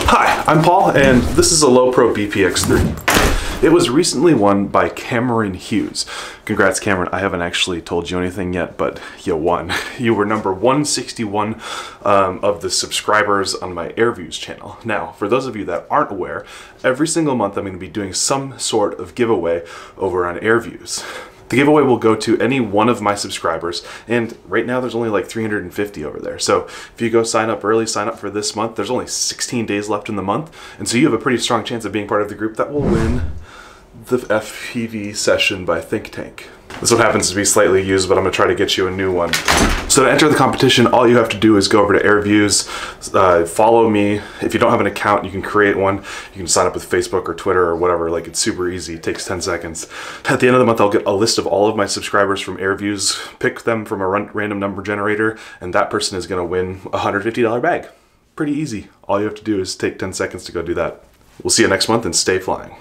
Hi, I'm Paul, and this is a LowePro BPX3. It was recently won by Cameron Hughes. Congrats, Cameron. I haven't actually told you anything yet, but you won. You were number 161 of the subscribers on my AirVuz channel. Now, for those of you that aren't aware, every single month I'm going to be doing some sort of giveaway over on AirVuz. The giveaway will go to any one of my subscribers, and right now there's only like 350 over there. So if you go sign up early, sign up for this month, there's only 16 days left in the month, and so you have a pretty strong chance of being part of the group that will win the FPV Session by Think Tank. This one happens to be slightly used, but I'm going to try to get you a new one. So to enter the competition, all you have to do is go over to AirVuz, follow me. If you don't have an account, you can create one. You can sign up with Facebook or Twitter or whatever. Like, it's super easy. It takes 10 seconds. At the end of the month, I'll get a list of all of my subscribers from AirVuz, pick them from a random number generator, and that person is going to win a $150 bag. Pretty easy. All you have to do is take 10 seconds to go do that. We'll see you next month, and stay flying.